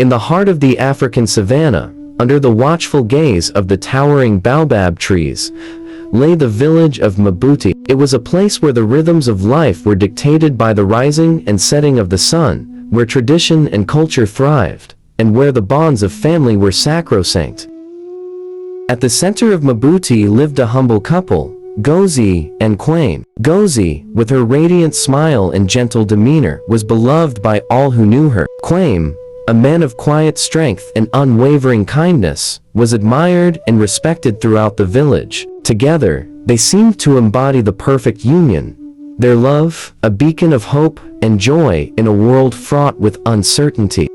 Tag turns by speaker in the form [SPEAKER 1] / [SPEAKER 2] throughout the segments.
[SPEAKER 1] In the heart of the African savanna, under the watchful gaze of the towering baobab trees, lay the village of Mabuti. It was a place where the rhythms of life were dictated by the rising and setting of the sun, where tradition and culture thrived, and where the bonds of family were sacrosanct. At the center of Mabuti lived a humble couple, Ngozi and Kwame. Ngozi, with her radiant smile and gentle demeanor, was beloved by all who knew her. Kwame, a man of quiet strength and unwavering kindness, was admired and respected throughout the village. Together, they seemed to embody the perfect union, their love, a beacon of hope and joy in a world fraught with uncertainty.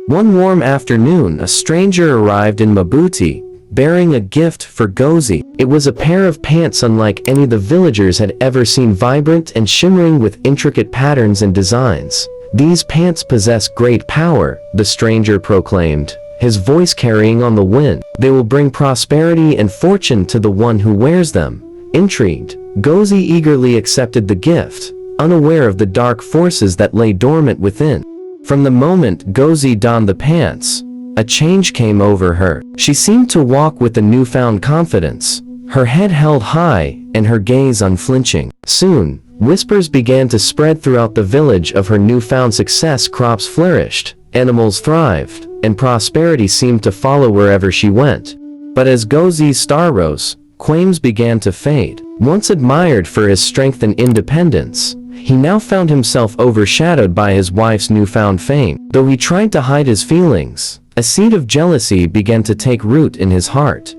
[SPEAKER 1] One warm afternoon, a stranger arrived in Mabuti, bearing a gift for Ngozi. It was a pair of pants unlike any the villagers had ever seen, vibrant and shimmering with intricate patterns and designs. "These pants possess great power," the stranger proclaimed, his voice carrying on the wind. "They will bring prosperity and fortune to the one who wears them." Intrigued, Ngozi eagerly accepted the gift, unaware of the dark forces that lay dormant within. From the moment Ngozi donned the pants, a change came over her. She seemed to walk with a newfound confidence, her head held high and her gaze unflinching. Soon, whispers began to spread throughout the village of her newfound success. Crops flourished, animals thrived, and prosperity seemed to follow wherever she went. But as Ngozi's star rose, Kwame's began to fade. Once admired for his strength and independence, he now found himself overshadowed by his wife's newfound fame. Though he tried to hide his feelings, a seed of jealousy began to take root in his heart.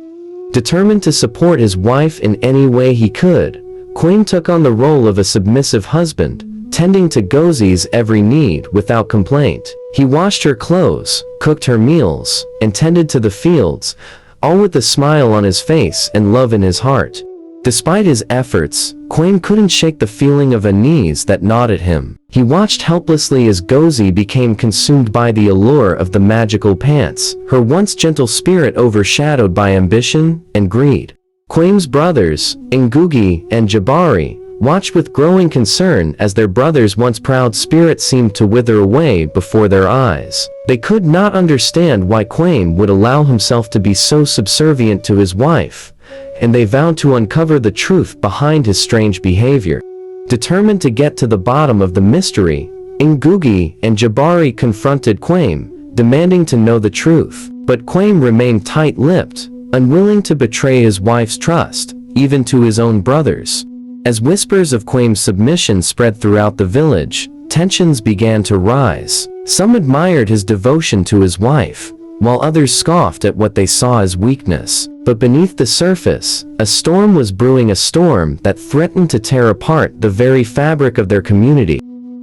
[SPEAKER 1] Determined to support his wife in any way he could, Kwame took on the role of a submissive husband, tending to Ngozi's every need without complaint. He washed her clothes, cooked her meals, and tended to the fields, all with a smile on his face and love in his heart. Despite his efforts, Kwame couldn't shake the feeling of unease that gnawed at him. He watched helplessly as Ngozi became consumed by the allure of the magical pants, her once gentle spirit overshadowed by ambition and greed. Kwame's brothers, Ngozi and Jabari, watched with growing concern as their brother's once proud spirit seemed to wither away before their eyes. They could not understand why Kwame would allow himself to be so subservient to his wife, and they vowed to uncover the truth behind his strange behavior. Determined to get to the bottom of the mystery, Ngozi and Jabari confronted Kwame, demanding to know the truth. But Kwame remained tight-lipped, unwilling to betray his wife's trust, even to his own brothers. As whispers of Kwame's submission spread throughout the village, tensions began to rise. Some admired his devotion to his wife, while others scoffed at what they saw as weakness. But beneath the surface, a storm was brewing, a storm that threatened to tear apart the very fabric of their community.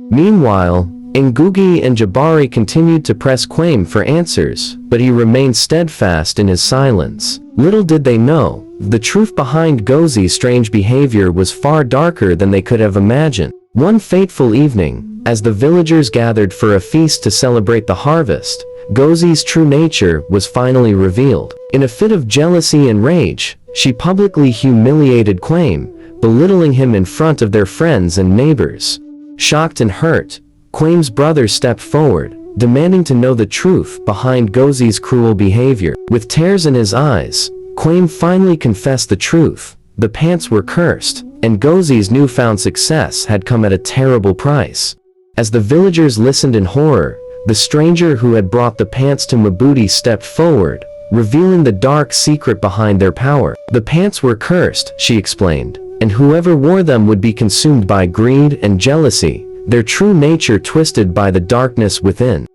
[SPEAKER 1] Meanwhile, Ngozi and Jabari continued to press Kwame for answers, but he remained steadfast in his silence. Little did they know, the truth behind Ngozi's strange behavior was far darker than they could have imagined. One fateful evening, as the villagers gathered for a feast to celebrate the harvest, Ngozi's true nature was finally revealed. In a fit of jealousy and rage, she publicly humiliated Kwame, belittling him in front of their friends and neighbors. Shocked and hurt, Kwame's brother stepped forward, demanding to know the truth behind Ngozi's cruel behavior. With tears in his eyes, Kwame finally confessed the truth. The pants were cursed, and Ngozi's newfound success had come at a terrible price. As the villagers listened in horror, the stranger who had brought the pants to Mabuti stepped forward, revealing the dark secret behind their power. "The pants were cursed," she explained, "and whoever wore them would be consumed by greed and jealousy, their true nature twisted by the darkness within."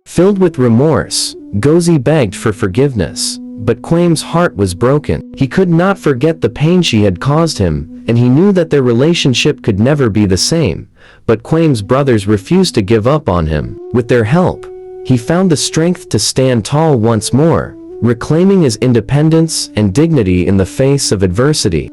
[SPEAKER 1] Filled with remorse, Ngozi begged for forgiveness, but Kwame's heart was broken. He could not forget the pain she had caused him, and he knew that their relationship could never be the same. But Kwame's brothers refused to give up on him. With their help, he found the strength to stand tall once more, reclaiming his independence and dignity in the face of adversity.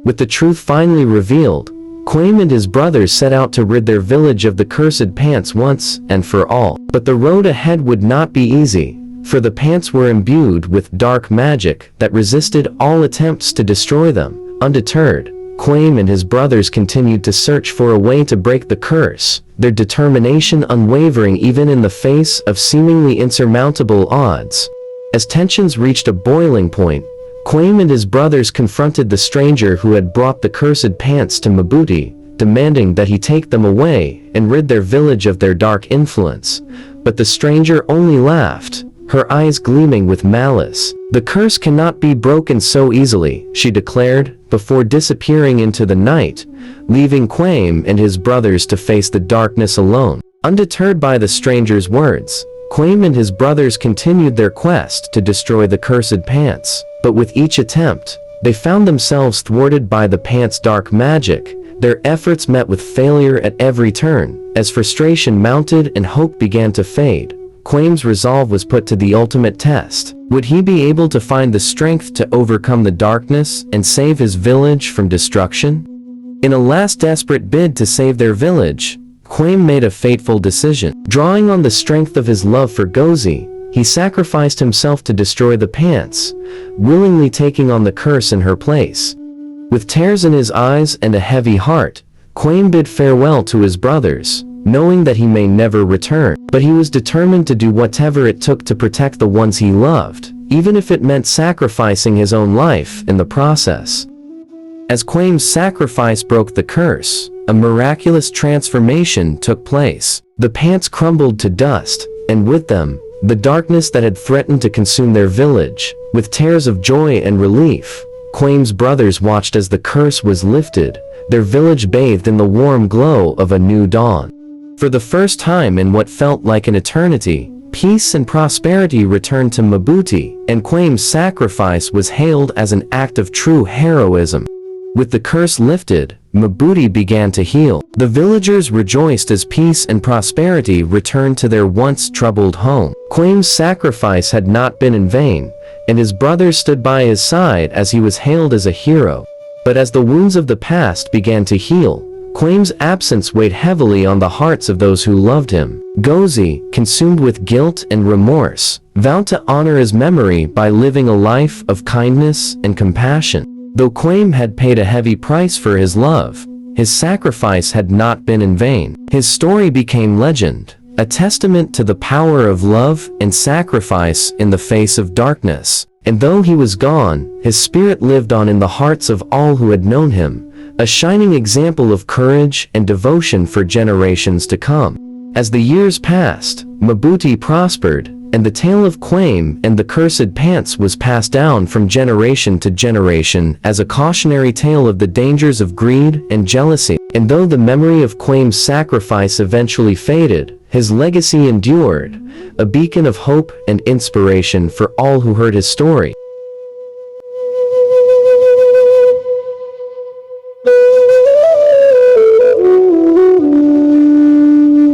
[SPEAKER 1] With the truth finally revealed, Kwame and his brothers set out to rid their village of the cursed pants once and for all. But the road ahead would not be easy, for the pants were imbued with dark magic that resisted all attempts to destroy them. Undeterred, Kwame and his brothers continued to search for a way to break the curse, their determination unwavering even in the face of seemingly insurmountable odds. As tensions reached a boiling point, Kwame and his brothers confronted the stranger who had brought the cursed pants to Mabuti, demanding that he take them away and rid their village of their dark influence. But the stranger only laughed, her eyes gleaming with malice. "The curse cannot be broken so easily," she declared, before disappearing into the night, leaving Kwame and his brothers to face the darkness alone. Undeterred by the stranger's words, Kwame and his brothers continued their quest to destroy the cursed pants. But with each attempt, they found themselves thwarted by the pants' dark magic, their efforts met with failure at every turn. As frustration mounted and hope began to fade, Kwame's resolve was put to the ultimate test. Would he be able to find the strength to overcome the darkness and save his village from destruction? In a last desperate bid to save their village, Kwame made a fateful decision. Drawing on the strength of his love for Ngozi, he sacrificed himself to destroy the pants, willingly taking on the curse in her place. With tears in his eyes and a heavy heart, Kwame bid farewell to his brothers, knowing that he may never return. But he was determined to do whatever it took to protect the ones he loved, even if it meant sacrificing his own life in the process. As Kwame's sacrifice broke the curse, a miraculous transformation took place. The pants crumbled to dust, and with them, the darkness that had threatened to consume their village. With tears of joy and relief, Kwame's brothers watched as the curse was lifted, their village bathed in the warm glow of a new dawn. For the first time in what felt like an eternity, peace and prosperity returned to Mabuti, and Kwame's sacrifice was hailed as an act of true heroism. With the curse lifted, Mabuti began to heal. The villagers rejoiced as peace and prosperity returned to their once troubled home. Kwame's sacrifice had not been in vain, and his brothers stood by his side as he was hailed as a hero. But as the wounds of the past began to heal, Kwame's absence weighed heavily on the hearts of those who loved him. Ngozi, consumed with guilt and remorse, vowed to honor his memory by living a life of kindness and compassion. Though Kwame had paid a heavy price for his love, his sacrifice had not been in vain. His story became legend, a testament to the power of love and sacrifice in the face of darkness. And though he was gone, his spirit lived on in the hearts of all who had known him, a shining example of courage and devotion for generations to come. As the years passed, Mabuti prospered, and the tale of Kwame and the cursed pants was passed down from generation to generation as a cautionary tale of the dangers of greed and jealousy. And though the memory of Kwame's sacrifice eventually faded, his legacy endured, a beacon of hope and inspiration for all who heard his story.